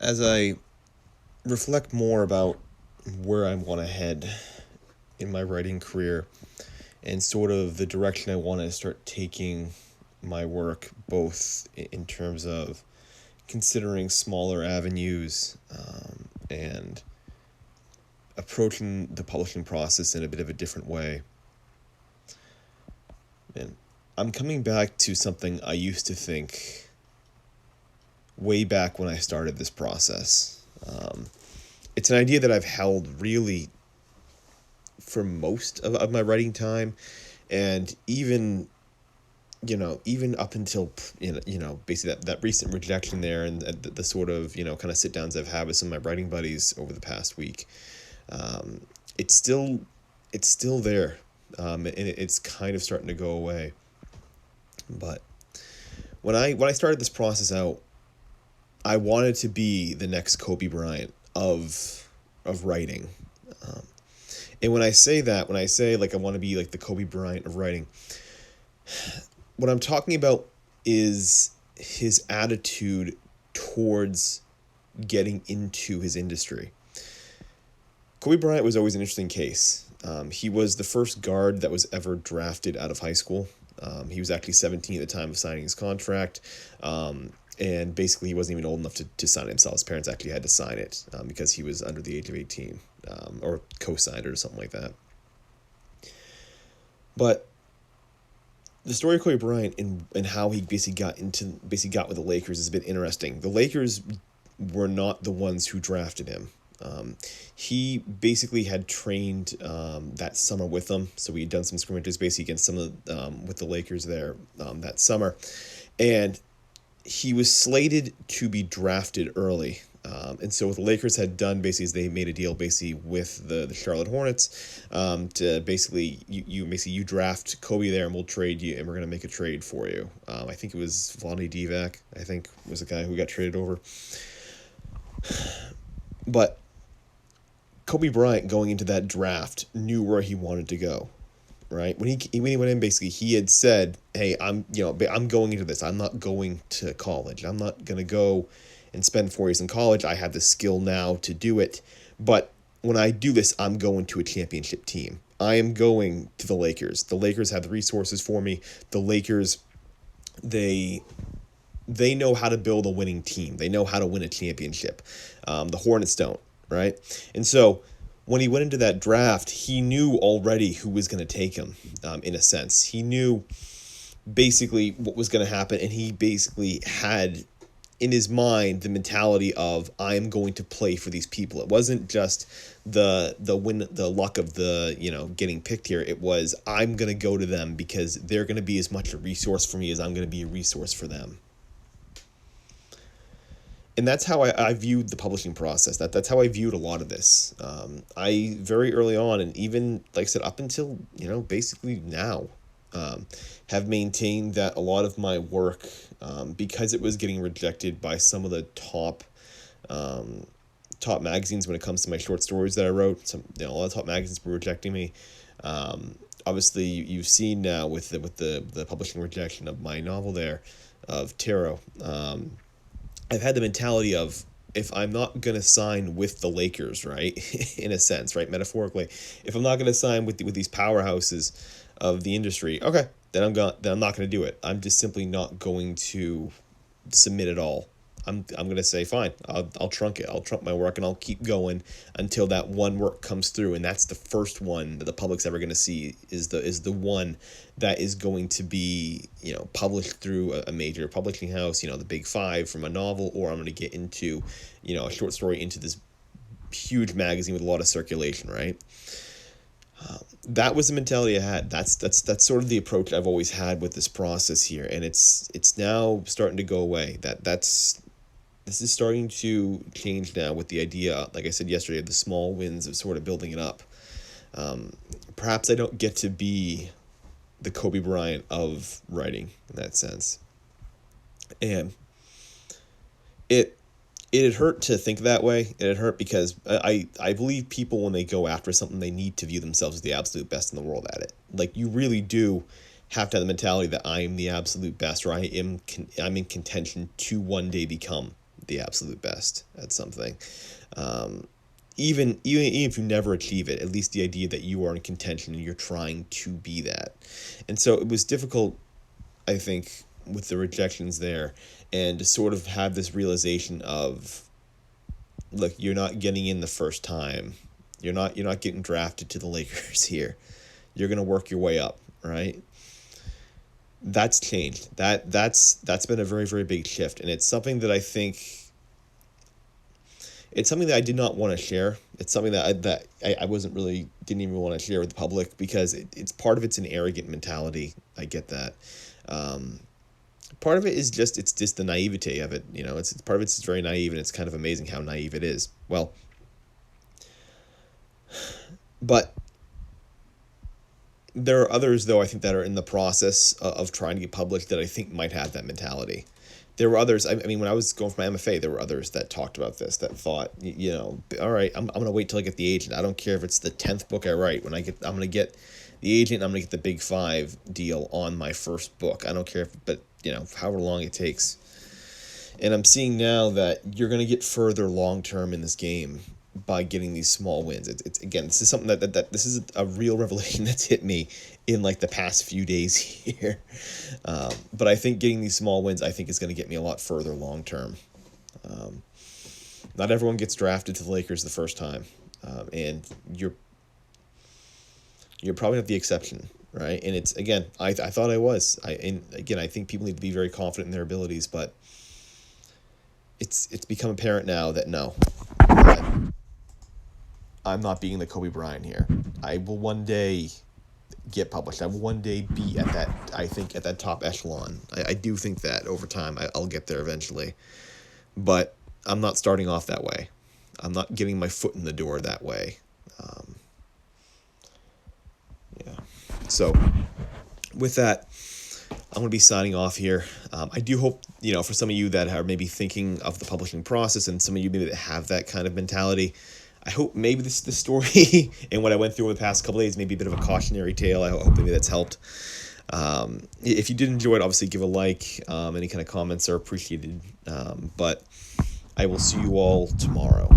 As I reflect more about where I want to head in my writing career and sort of the direction I want to start taking my work, both in terms of considering smaller avenues and approaching the publishing process in a bit of a different way. And I'm coming back to something I used to think way back when I started this process. It's an idea that I've held really for most of my writing time, and even up until basically that recent rejection there, and the sort of kind of sit downs I've had with some of my writing buddies over the past week. um, it's still it's still there, and it's kind of starting to go away. But when I started this process out, I wanted to be the next Kobe Bryant of writing. Um, and when I say that, when I say like I want to be like the Kobe Bryant of writing, what I'm talking about is his attitude towards getting into his industry. Kobe Bryant was always an interesting case. He was the first guard that was ever drafted out of high school. He was actually 17 at the time of signing his contract. And basically, he wasn't even old enough to sign it himself. His parents actually had to sign it because he was under the age of 18, or co-signed it or something like that. But the story of Kobe Bryant and how he basically got with the Lakers has been interesting. The Lakers were not the ones who drafted him. He basically had trained that summer with them, so we had done some scrimmages basically against some of with the Lakers there that summer, and he was slated to be drafted early. And so what the Lakers had done basically is they made a deal basically with the Charlotte Hornets to basically you draft Kobe there and we'll trade you and we're gonna make a trade for you. I think it was Vonnie Divac, I think was the guy who got traded over. But Kobe Bryant going into that draft knew where he wanted to go. Right, when he went in, basically he had said, "Hey, I'm going into this. I'm not going to college. I'm not gonna go and spend 4 years in college. I have the skill now to do it. But when I do this, I'm going to a championship team. I am going to the Lakers. The Lakers have the resources for me. The Lakers, they they know how to build a winning team. They know how to win a championship. The Hornets don't, right? And so when he went into that draft, he knew already who was going to take him, in a sense. He knew basically what was going to happen, and he basically had in his mind the mentality of I am going to play for these people. It wasn't just the luck of the getting picked here. It was I'm going to go to them because they're going to be as much a resource for me as I'm going to be a resource for them. And that's how I viewed the publishing process. That's how I viewed a lot of this. I very early on, and even like I said, up until basically now, have maintained that a lot of my work, because it was getting rejected by some of the top magazines when it comes to my short stories that I wrote. A lot of top magazines were rejecting me. Obviously, you've seen now with the publishing rejection of my novel there, of Tarot. I've had the mentality of if I'm not going to sign with the Lakers, right, in a sense, right, metaphorically, if I'm not going to sign with these powerhouses of the industry, okay, then I'm not going to do it. I'm just simply not going to submit at all. I'm going to say fine. I'll trunk it. I'll trunk my work and I'll keep going until that one work comes through, and that's the first one that the public's ever going to see is the one that is going to be published through a major publishing house, the big five, from a novel, or I'm going to get into a short story into this huge magazine with a lot of circulation, right? That was the mentality I had. That's sort of the approach I've always had with this process here, and it's now starting to go away. This is starting to change now with the idea, like I said yesterday, of the small wins of sort of building it up. Perhaps I don't get to be the Kobe Bryant of writing in that sense. And it had hurt to think that way. It had hurt because I believe people, when they go after something, they need to view themselves as the absolute best in the world at it. Like, you really do have to have the mentality that I am the absolute best, or I'm in contention to one day become the absolute best at something. Even if you never achieve it, at least the idea that you are in contention and you're trying to be that. And so it was difficult, I think, with the rejections there, and to sort of have this realization of, look, you're not getting in the first time. You're not getting drafted to the Lakers here. You're gonna work your way up, right? That's changed. That's been a very, very big shift, and it's something that I think, it's something that I did not want to share. It's something I wasn't really, didn't even want to share with the public, because it's part of it's an arrogant mentality. I get that. Part of it is just, it's just the naivete of it. It's part of it's very naive, and it's kind of amazing how naive it is. Well, but there are others, though, I think, that are in the process of trying to get published that I think might have that mentality. There were others, I mean, when I was going for my MFA, there were others that talked about this, that thought, all right, I'm going to wait till I get the agent. I don't care if it's the 10th book I write. I'm going to get the agent, I'm going to get the big 5 deal on my first book. I don't care but however long it takes. And I'm seeing now that you're going to get further long-term in this game by getting these small wins. It's again, this is something that this is a real revelation that's hit me in like the past few days here. But I think getting these small wins, I think, is going to get me a lot further long term. Not everyone gets drafted to the Lakers the first time, and you're probably not the exception, right? And it's, again, I thought I was. And again, I think people need to be very confident in their abilities, but it's become apparent now that no, I'm not being the Kobe Bryant here. I will one day get published. I will one day be at that, I think, at that top echelon. I do think that over time I'll get there eventually. But I'm not starting off that way. I'm not getting my foot in the door that way. Yeah. So with that, I'm going to be signing off here. I do hope, for some of you that are maybe thinking of the publishing process, and some of you maybe that have that kind of mentality, I hope maybe this story and what I went through over the past couple of days, maybe a bit of a cautionary tale. I hope maybe that's helped. If you did enjoy it, obviously give a like. Any kind of comments are appreciated. But I will see you all tomorrow.